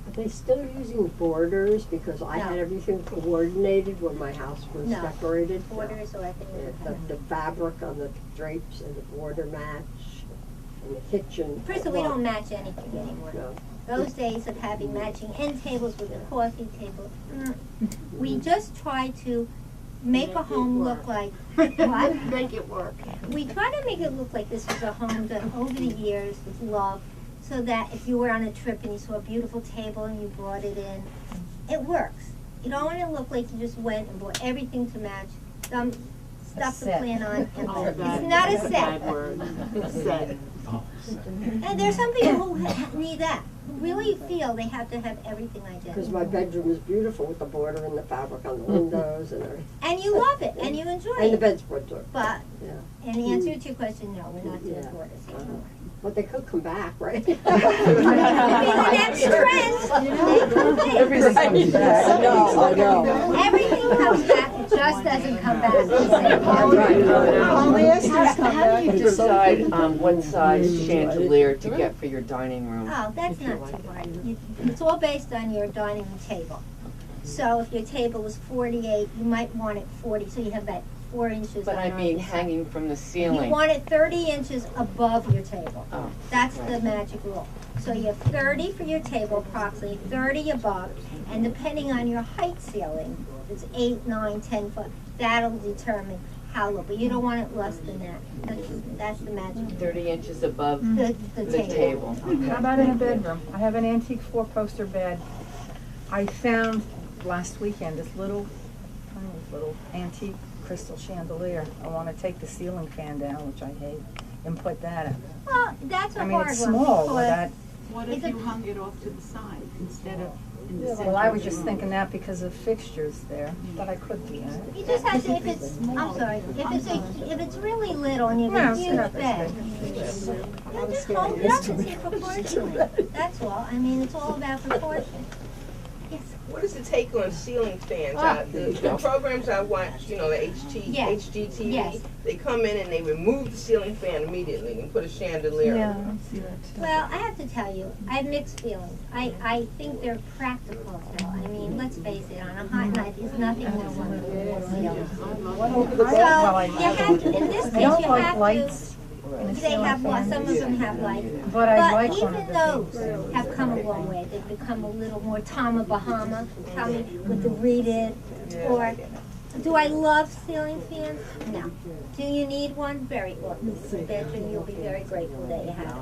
Are they still using borders? Because I had everything coordinated when my house was decorated. Borders or everything. The fabric on the drapes and the border match and the kitchen. First of all, we don't match anything anymore. No. Those days of having matching end tables with a coffee table, we just try to make a home look like what? Make it work. We try to make it look like this was a home done over the years with love, so that if you were on a trip and you saw a beautiful table and you brought it in, it works. You don't want to look like you just went and bought everything to match, some stuff to plan on, and it's not a set. Set. And there's some people who need that, who really feel they have to have everything Because identical. my bedroom is beautiful with the border and the fabric on the windows and everything. And you love it, and you enjoy And the it. bedspread too. But, Yeah. in answer to your question, no, we're not doing Yeah. borders anymore. But they could come back, right? Maybe the next trend, they could be. Everything comes back. I know. Everything comes back, it just doesn't come back the same. How do you decide what size chandelier to get for your dining room? Oh, that's not too hard. It's all based on your dining room table. So if your table is 48, you might want it 40, so you have that 4 inches But on I mean either side. hanging from the You ceiling. want it 30 inches above your table. Oh. That's the magic rule. So you have 30 for your table, approximately 30 above, and depending on your height ceiling, it's 8, 9, 10 foot. That'll determine how low, but you don't want it less than that. That's the magic. 30 inches above The the table. How about in a bedroom? I have an antique 4-poster bed. I found last weekend this little antique crystal chandelier. I want to take the ceiling fan down, which I hate, and put that in. Well, that's a I mean, hard it's one. small, but because that, What if you hung it off to the side instead of in the center? well, I was just thinking that because of fixtures there, but I could do that. You just have to, if it's, I'm sorry, if it's really little and you have a huge bed, then just hold it up and see proportionally. That's all. I mean, it's all about proportion. Yes. What is the take on ceiling fans? The programs I watch, you know, the HGTV, Yes. they come in and they remove the ceiling fan immediately and put a chandelier on. Well, I have to tell you, I have mixed feelings. I think they're practical, though. I mean, let's face it, on a hot night, there's nothing more wonderful than ceilings. So, you have to, in this I case, don't you like have lights. to, they have, some of them have lights. But I like one even of the those things. have come a long way. They've become a little more Tommy Bahama, Tommy with the reeded, or do I love ceiling fans? No. Do you need one? Very often. In the bedroom, you'll be very grateful that you have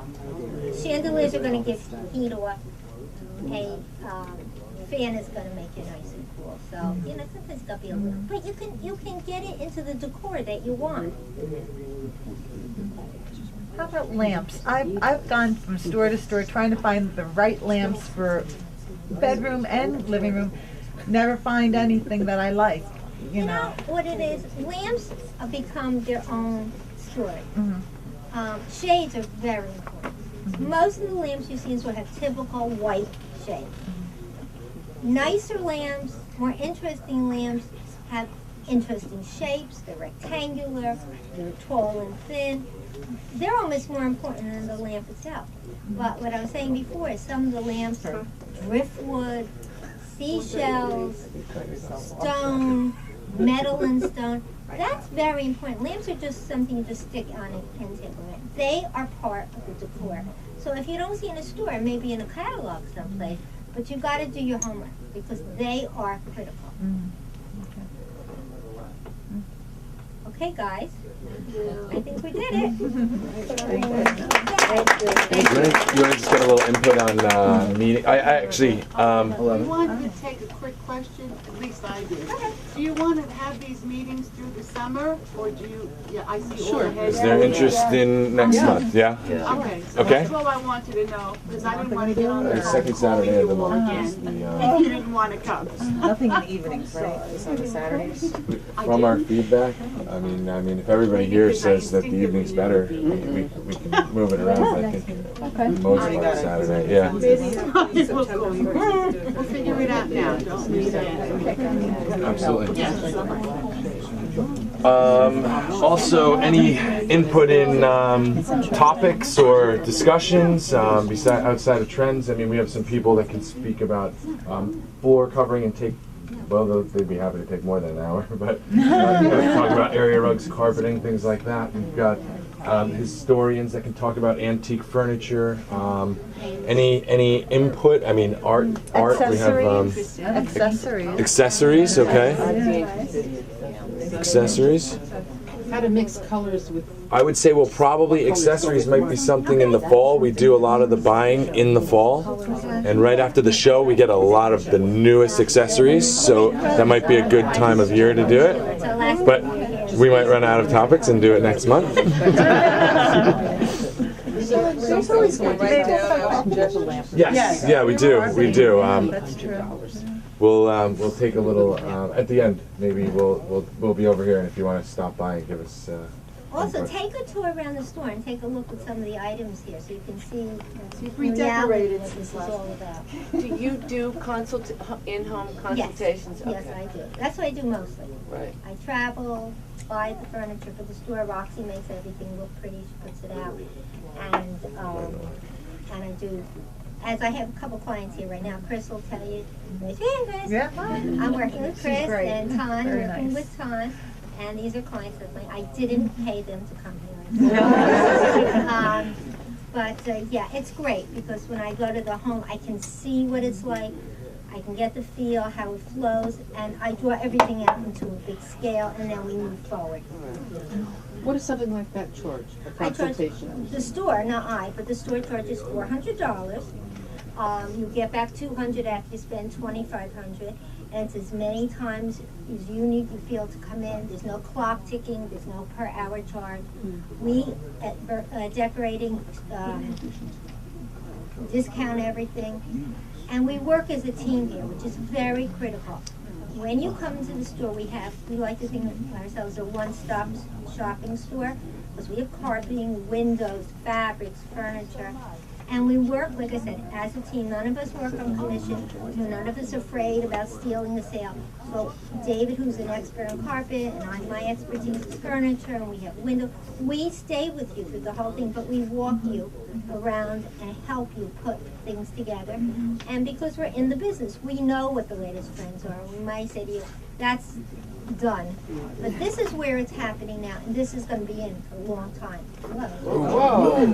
it. Chandeliers are going to give heat off. A fan is going to make you nice and cool. So, you know, sometimes it's got to be a little, but you can get it into the decor that you want. How about lamps? I've gone from store to store trying to find the right lamps for bedroom and living room. Never find anything that I like, you know. What it is, lamps have become their own story. Shades are very important. Most of the lamps you see in store have typical white shades. Nicer lamps, more interesting lamps have interesting shapes. They're rectangular, they're tall and thin. They're almost more important than the lamp itself. But what I was saying before is some of the lamps are driftwood, seashells, stone, metal and stone. That's very important. Lamps are just something you just stick on an end table. They are part of the decor. So if you don't see in a store, maybe in a catalog someplace, but you got to do your homework because they are critical. Okay, guys. I think we did it. You want to just get a little input on meeting? I actually, We wanted to take a quick question, at least I did. Do you want to have these meetings through the summer, or do you, I see all the heads. is there interest in next month? Yeah? Okay, so Okay. that's all I wanted to know, because I didn't want to get on the phone Second Saturday calling of the you all month again is the, if you didn't want to come. Nothing in the evenings, right? It's on the Saturdays. from our feedback, I mean, if everybody here says that the evening's better, we can move it around, I think. Most of our Saturday, yeah. We'll figure it out now, don't we? Absolutely. Also, any input in topics or discussions outside of trends? I mean, we have some people that can speak about floor covering and take. Well, they'd be happy to take more than an hour, but talk about area rugs, carpeting, things like that. We've got historians that can talk about antique furniture. Any input? I mean, art. We have Accessories. accessories. Okay. Accessories. How to mix colors with. I would say, well, probably accessories might be something in the fall. We do a lot of the buying in the fall, and right after the show, we get a lot of the newest accessories. So that might be a good time of year to do it. But we might run out of topics and do it next month. Yes, yeah, we do. We do. That's true. We'll take a little at the end. Maybe we'll be over here, and if you want to stop by and give us. Also, input. take a tour around the store and take a look at some of the items here, so you can see You've in reality redecorated what this since is last all about. Do you do in-home consultations? Yes, I do. That's what I do mostly. Right. I travel, buy the furniture for the store. Roxy makes everything look pretty. She puts it out, and I do. As I have a couple clients here right now, Chris will tell you. Raise your hand, Chris. Yeah. I'm working with Chris great. and Ton, Very working nice. with Ton, and these are clients of mine. I didn't pay them to come here. Yeah, it's great because when I go to the home, I can see what it's like. I can get the feel, how it flows, and I draw everything out into a big scale, and then we move forward. What does something like that charge? A I charge consultation? the store, not I, but the store charges $400. You get back $200 after you spend $2,500, and it's as many times as you need to feel to come in. There's no clock ticking. There's no per hour charge. We at decorating discount everything, and we work as a team here, which is very critical. When you come to the store, we like to think of ourselves as a one-stop shopping store because we have carpeting, windows, fabrics, furniture, and we work, like I said, as a team. None of us work on commission. None of us are afraid about stealing the sale. So David, who's an expert on carpet, and my expertise is furniture, and we have windows. We stay with you through the whole thing, but we walk you around and help you put things together. And because we're in the business, we know what the latest trends are. We might say to you, that's done. But this is where it's happening now, and this is going to be in for a long time. Whoa.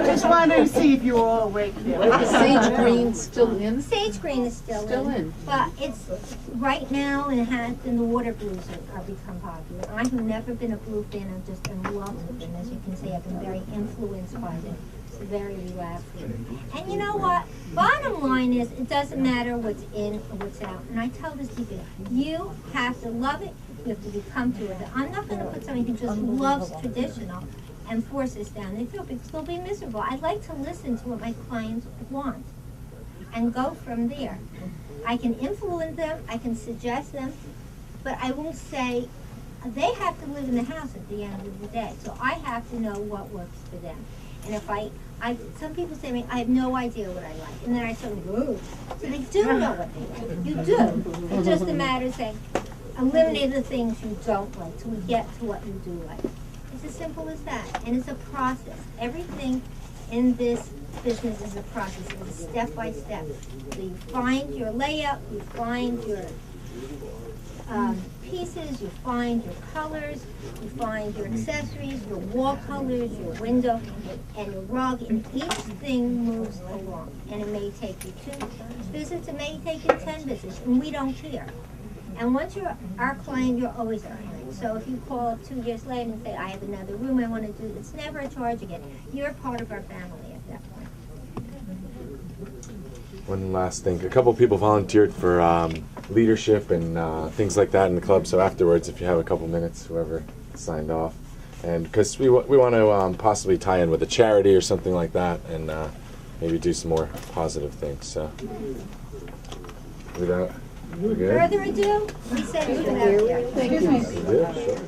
Just wanted to see if you were all awake there. Sage green still in? Sage green is still in. But it's right now, and the water blues are become popular. I have never been a blue fan. I've just been in love with them. As you can see, I've been very influenced by them. It's very relaxing. And you know what? Bottom line is, it doesn't matter what's in or what's out. And I tell this to people, you have to love it. You have to become to it. I'm not going to put somebody who just loves traditional and force this down their throat because they'll be miserable. I like to listen to what my clients want and go from there. I can influence them, I can suggest them, but I won't say, they have to live in the house at the end of the day. So I have to know what works for them. And if some people say to me, I have no idea what I like. And then I say, whoa. So they do know what they like. You do. It's just a matter of saying, eliminate the things you don't like till we get to what you do like. It's as simple as that. And it's a process. Everything in this business is a process. It's step by step. So you find your layout, you find your pieces, you find your colors, you find your accessories, your wall colors, your window, and your rug, and each thing moves along. And it may take you 2 visits, it may take you 10 visits, and we don't care. And once you're our client, you're always our client. So if you call up 2 years later and say, I have another room I want to do, it's never a charge again. You're part of our family at that point. One last thing. A couple of people volunteered for leadership and things like that in the club. So afterwards, if you have a couple minutes, whoever signed off, and because we want to possibly tie in with a charity or something like that, and maybe do some more positive things. So without Further ado, we send you out there. yeah, sure.